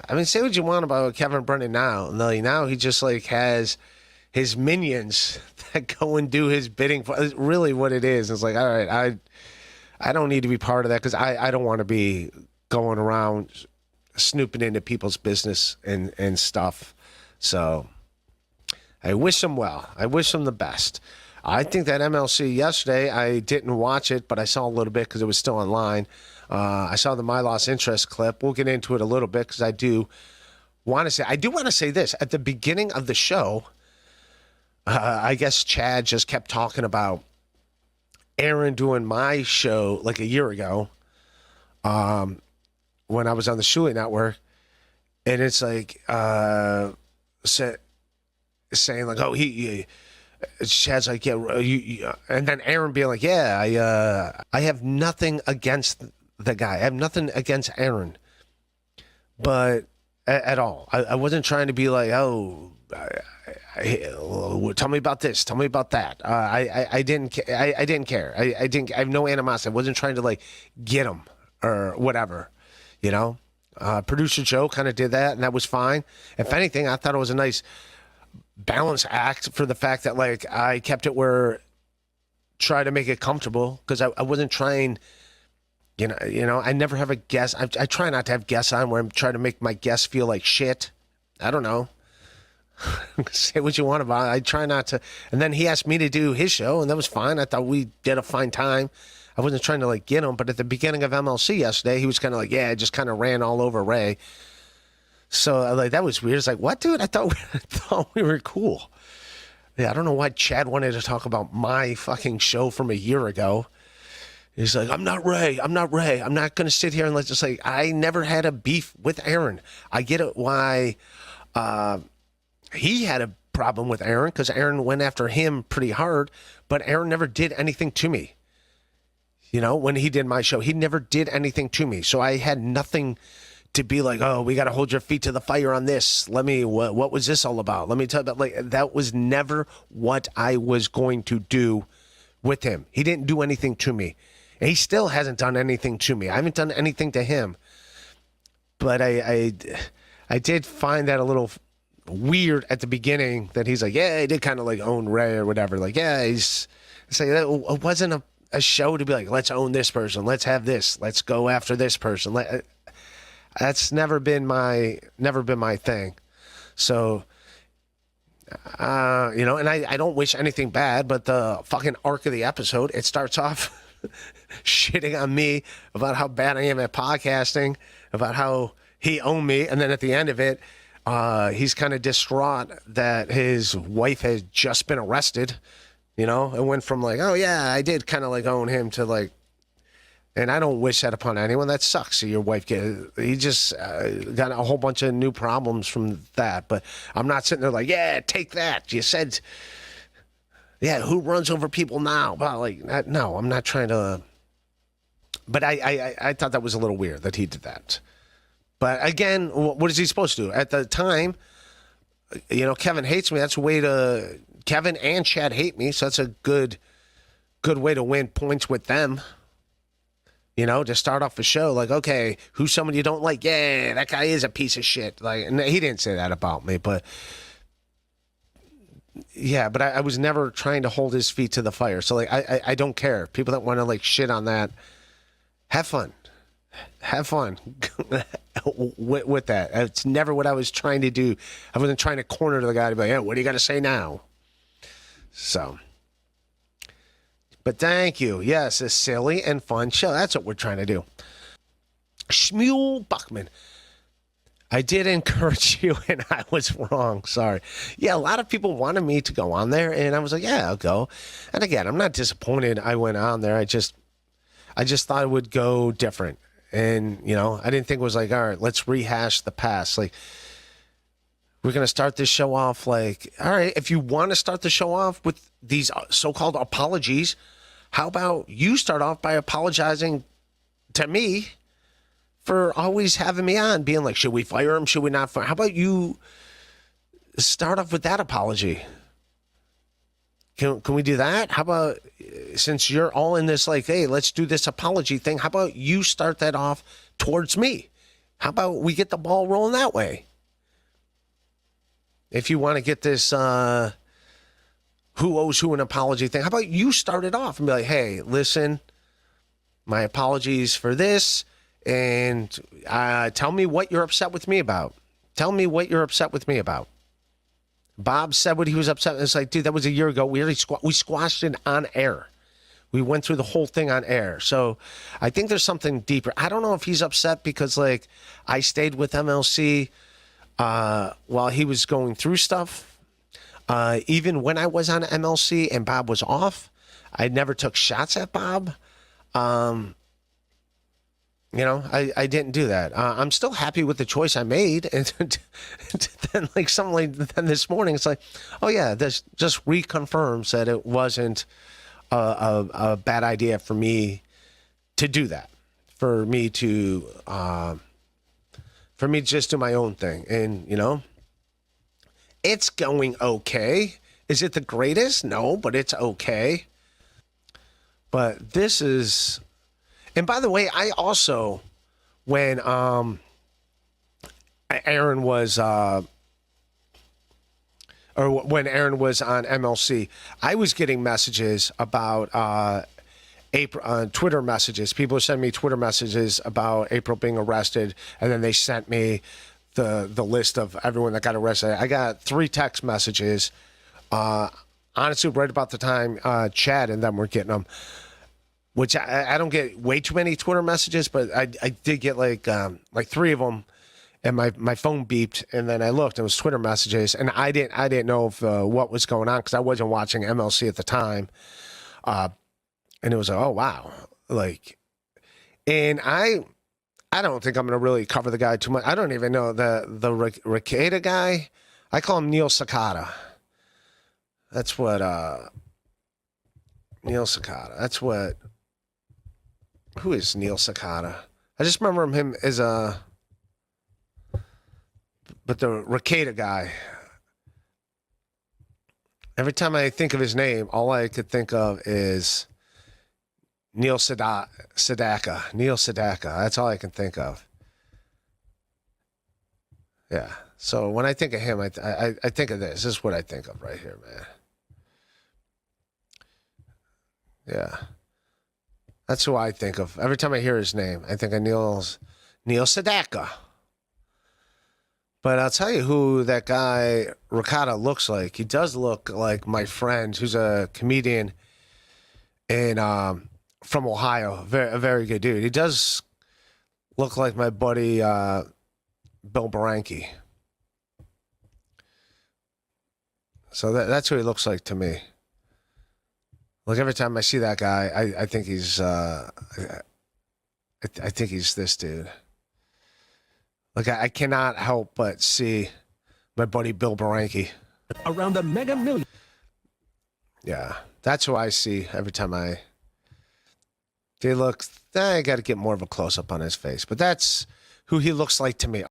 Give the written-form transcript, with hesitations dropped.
I mean, say what you want about Kevin Brennan now. Now he just like has his minions that go and do his bidding. It's really what it is. It's like, all right, I don't need to be part of that because I don't want to be going around snooping into people's business and stuff. So I wish him well. I wish him the best. I think that MLC yesterday, I didn't watch it, but I saw a little bit because it was still online. I saw the My Lost Interest clip. We'll get into it a little bit because I do want to say this. At the beginning of the show, I guess Chad just kept talking about Aaron doing my show like a year ago when I was on the Shuli Network. And it's like saying like, oh, Chad's like, yeah, and then Aaron being like, yeah, I have nothing against the guy. I have nothing against Aaron, but at all. I wasn't trying to be like, oh, tell me about this, tell me about that. I didn't care. I have no animosity. I wasn't trying to like get him or whatever, you know. Producer Joe kind of did that, and that was fine. If anything, I thought it was a nice balance act for the fact that like I kept it where try to make it comfortable because I wasn't trying, you know, I never have a guest. I try not to have guests on where I'm trying to make my guests feel like shit. I don't know. Say what you want about it. I try not to. And then he asked me to do his show, and that was fine. I thought we did a fine time. I wasn't trying to like get him, but at the beginning of MLC yesterday, he was kind of like, yeah, I just kind of ran all over Ray. So like that was weird. It's like, what, dude? I thought we were cool. Yeah, I don't know why Chad wanted to talk about my fucking show from a year ago. He's like, I'm not Ray. I'm not going to sit here and let's just like, I never had a beef with Aaron. I get it why he had a problem with Aaron because Aaron went after him pretty hard, but Aaron never did anything to me. You know, when he did my show, he never did anything to me. So I had nothing to be like, oh, we got to hold your feet to the fire on this. What was this all about? Let me tell you about, like, that was never what I was going to do with him. He didn't do anything to me. And he still hasn't done anything to me. I haven't done anything to him. But I did find that a little weird at the beginning that he's like, yeah, he did kind of like own Ray or whatever. Like, yeah, he's saying that it wasn't a show to be like, let's own this person. Let's have this. Let's go after this person. That's never been my thing. So, you know, and I don't wish anything bad, but the fucking arc of the episode, it starts off shitting on me about how bad I am at podcasting, about how he owned me. And then at the end of it, he's kind of distraught that his wife has just been arrested. You know, it went from like, oh yeah, I did kind of like own him to like, and I don't wish that upon anyone. That sucks. Your wife he just got a whole bunch of new problems from that. But I'm not sitting there like, yeah, take that. You said, yeah, who runs over people now? Well, like, no, I'm not trying to. But I thought that was a little weird that he did that. But again, what is he supposed to do? At the time, you know, Kevin hates me. That's a way to. Kevin and Chad hate me, so that's a good way to win points with them. You know, to start off the show, like, okay, who's someone you don't like? Yeah, that guy is a piece of shit. Like, and he didn't say that about me, but yeah, but I was never trying to hold his feet to the fire. So like, I don't care. People that want to like shit on that, have fun with that. It's never what I was trying to do. I wasn't trying to corner the guy to be like, hey, what do you got to say now? So. But thank you. Yes, a silly and fun show. That's what we're trying to do. Shmuel Buckman. I did encourage you, and I was wrong. Sorry. Yeah, a lot of people wanted me to go on there, and I was like, yeah, I'll go. And again, I'm not disappointed I went on there. I just thought it would go different. And, you know, I didn't think it was like, all right, let's rehash the past. Like, we're going to start this show off like, all right, if you want to start the show off with these so-called apologies, how about you start off by apologizing to me for always having me on, being like, should we fire him? Should we not fire him? How about you start off with that apology? Can we do that? How about, since you're all in this like, hey, let's do this apology thing, how about you start that off towards me? How about we get the ball rolling that way? If you want to get this who owes who an apology thing, how about you start it off and be like, hey, listen, my apologies for this, and tell me what you're upset with me about. Tell me what you're upset with me about. Bob said what he was upset. It's like, dude, that was a year ago. We already we squashed it on air. We went through the whole thing on air. So I think there's something deeper. I don't know if he's upset because, like, I stayed with MLC while he was going through stuff. Even when I was on MLC and Bob was off, I never took shots at Bob. You know, I didn't do that. I'm still happy with the choice I made. And then, like, something like then this morning, it's like, oh yeah, this just reconfirms that it wasn't a bad idea for me to do that. For me to just do my own thing. And, you know, it's going okay. Is it the greatest? No, but it's okay. But this is... And by the way, I also, when Aaron was, or when Aaron was on MLC, I was getting messages about April, Twitter messages. People sent me Twitter messages about April being arrested, and then they sent me the list of everyone that got arrested. I got 3 text messages. Honestly, right about the time Chad and them were getting them. Which I don't get way too many Twitter messages, but I did get like 3 of them, and my phone beeped, and then I looked, and it was Twitter messages, and I didn't know if what was going on because I wasn't watching MLC at the time, and it was like, oh wow, like, and I don't think I'm gonna really cover the guy too much. I don't even know the Rekieta guy. I call him Neil Sakata. That's what Neil Sakata. That's what. Who is Neil Sakata? I just remember him as but the Rekieta guy. Every time I think of his name, all I could think of is Neil Sedaka. Neil Sedaka. That's all I can think of. Yeah. So when I think of him, I think of this. This is what I think of right here, man. Yeah. That's who I think of. Every time I hear his name, I think of Neil Sedaka. But I'll tell you who that guy Rekieta looks like. He does look like my friend who's a comedian from Ohio. A very good dude. He does look like my buddy Bill Baranki. So that's who he looks like to me. Like every time I see that guy, I think he's I think he's this dude. Like I cannot help but see my buddy Bill Baranki. Around the Mega Million. Yeah, that's who I see every time I got to get more of a close up on his face, but that's who he looks like to me.